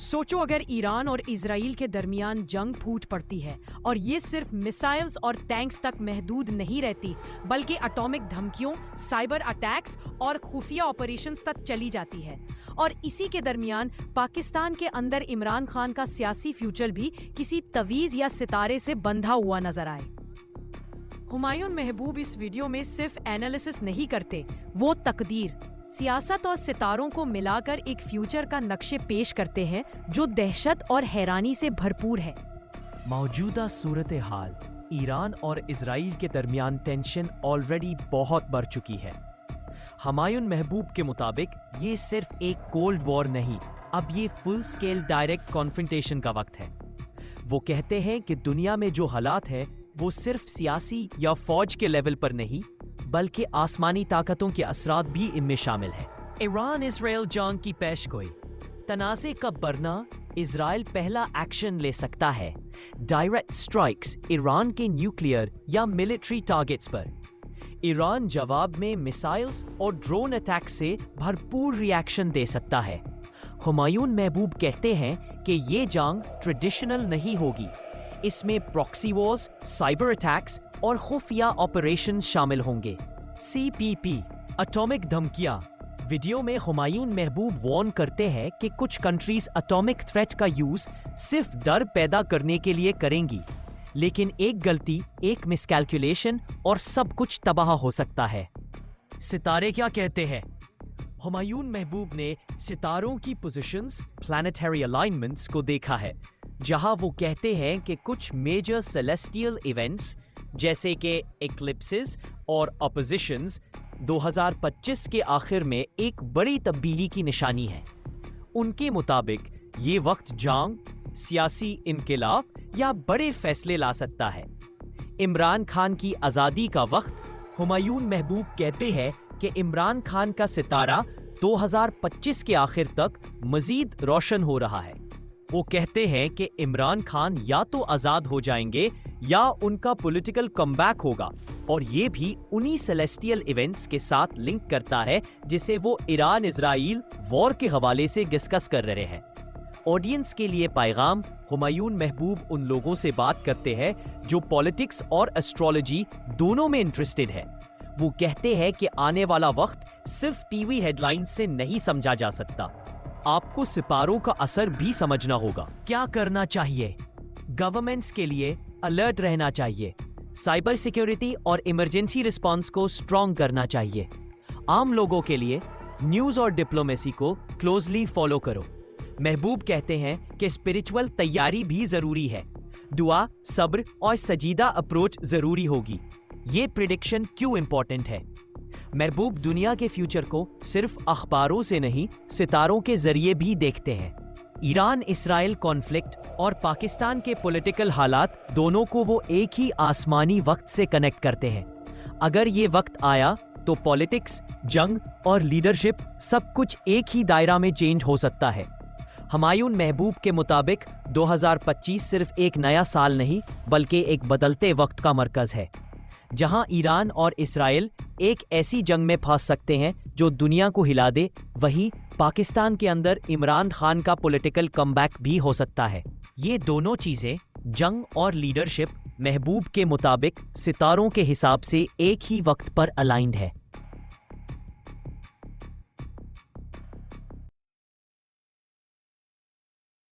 सोचो अगर ईरान और इजराइल के दरमियान जंग फूट पड़ती है और ये सिर्फ मिसाइल्स और टैंक्स तक महदूद नहीं रहती बल्कि एटॉमिक धमकियों, साइबर अटैक्स और खुफिया ऑपरेशंस तक चली जाती है। और इसी के दरमियान पाकिस्तान के अंदर इमरान खान का सियासी फ्यूचर भी किसी तवीज़ या सितारे से बंधा हुआ नजर आए। हुमायूं महबूब इस वीडियो में सिर्फ एनालिसिस नहीं करते, वो तकदीर, सियासत और सितारों को मिलाकर एक फ्यूचर का नक्शे पेश करते हैं जो दहशत और हैरानी से भरपूर है। मौजूदा सूरत हाल ईरान और इजराइल के दरमियान टेंशन ऑलरेडी बहुत बढ़ चुकी है। हुमायूं महबूब के मुताबिक ये सिर्फ एक कोल्ड वॉर नहीं, अब ये फुल स्केल डायरेक्ट कॉन्फ्रंटेशन का वक्त है। वो कहते हैं कि दुनिया में जो हालात है वो सिर्फ सियासी या फौज के लेवल पर नहीं बल्कि आसमानी ताकतों के असरात भी इनमें शामिल है। ईरान इसराइल जंग की पेशगोई, तनाज़े का बढ़ना, इजराइल पहला एक्शन ले सकता है, डायरेक्ट स्ट्राइक्स ईरान के न्यूक्लियर या मिलिट्री टारगेट्स पर, ईरान जवाब में मिसाइल्स और ड्रोन अटैक से भरपूर रिएक्शन दे सकता है। हुमायूं महबूब कहते हैं कि ये जंग ट्रेडिशनल नहीं होगी, इसमें प्रॉक्सी वॉर्स, साइबर अटैक्स और खुफिया ऑपरेशन शामिल होंगे। CPP एटॉमिक धमकियां। वीडियो में हुमायूं महबूब वार्न करते हैं कि कुछ कंट्रीज एटॉमिक थ्रेट का यूज सिर्फ डर पैदा करने के लिए करेंगी, लेकिन एक गलती, एक मिसकैलकुलेशन और सब कुछ तबाह हो सकता है। सितारे क्या कहते हैं? हुमायूं महबूब ने सितारों की पोजीशंस, प्लैनेटरी अलाइनमेंट्स को देखा है, जहां वो कहते हैं कि कुछ मेजर सेलेस्टियल इवेंट्स जैसे कि एक्लिप्सेस और ऑपोजिशंस 2025 के आखिर में एक बड़ी तब्दीली की निशानी है। उनके मुताबिक ये वक्त जंग, सियासी इनकिलाब या बड़े फैसले ला सकता है। इमरान खान की आज़ादी का वक्त, हुमायूं महबूब कहते हैं कि इमरान खान का सितारा 2025 के आखिर तक मजीद रोशन हो रहा है। वो कहते हैं कि इमरान खान या तो आज़ाद हो जाएंगे या उनका पॉलिटिकल कमबैक होगा, और ये भी उन्हीं सेलेस्टियल इवेंट्स के साथ लिंक करता है जिसे वो ईरान इजराइल वॉर के हवाले से डिस्कस कर रहे हैं। ऑडियंस के लिए पैगाम, हुमायूं महबूब उन लोगों से बात करते हैं जो पॉलिटिक्स और एस्ट्रोलॉजी दोनों में इंटरेस्टेड है। वो कहते हैं कि आने वाला वक्त सिर्फ टीवी हेडलाइंस से नहीं समझा जा सकता, आपको सितारों का असर भी समझना होगा। क्या करना चाहिए? गवर्नमेंट्स के लिए अलर्ट रहना चाहिए, साइबर सिक्योरिटी और इमरजेंसी रिस्पांस को स्ट्रॉन्ग करना चाहिए। आम लोगों के लिए न्यूज़ और डिप्लोमेसी को क्लोजली फॉलो करो। महबूब कहते हैं कि स्पिरिचुअल तैयारी भी ज़रूरी है, दुआ, सब्र और सजीदा अप्रोच ज़रूरी होगी। ये प्रिडिक्शन क्यों इंपॉर्टेंट है? महबूब दुनिया के फ्यूचर को सिर्फ अखबारों से नहीं, सितारों के जरिए भी देखते हैं। ईरान इसराइल कॉन्फ्लिक्ट और पाकिस्तान के पॉलिटिकल हालात दोनों को वो एक ही आसमानी वक्त से कनेक्ट करते हैं। अगर ये वक्त आया तो पॉलिटिक्स, जंग और लीडरशिप सब कुछ एक ही दायरा में चेंज हो सकता है। हुमायूं महबूब के मुताबिक 2025 सिर्फ एक नया साल नहीं बल्कि एक बदलते वक्त का मरकज है, जहां ईरान और इसराइल एक ऐसी जंग में फंस सकते हैं जो दुनिया को हिला दे, वहीं पाकिस्तान के अंदर इमरान खान का पॉलिटिकल कमबैक भी हो सकता है। ये दोनों चीज़ें, जंग और लीडरशिप, महबूब के मुताबिक सितारों के हिसाब से एक ही वक्त पर अलाइंड है।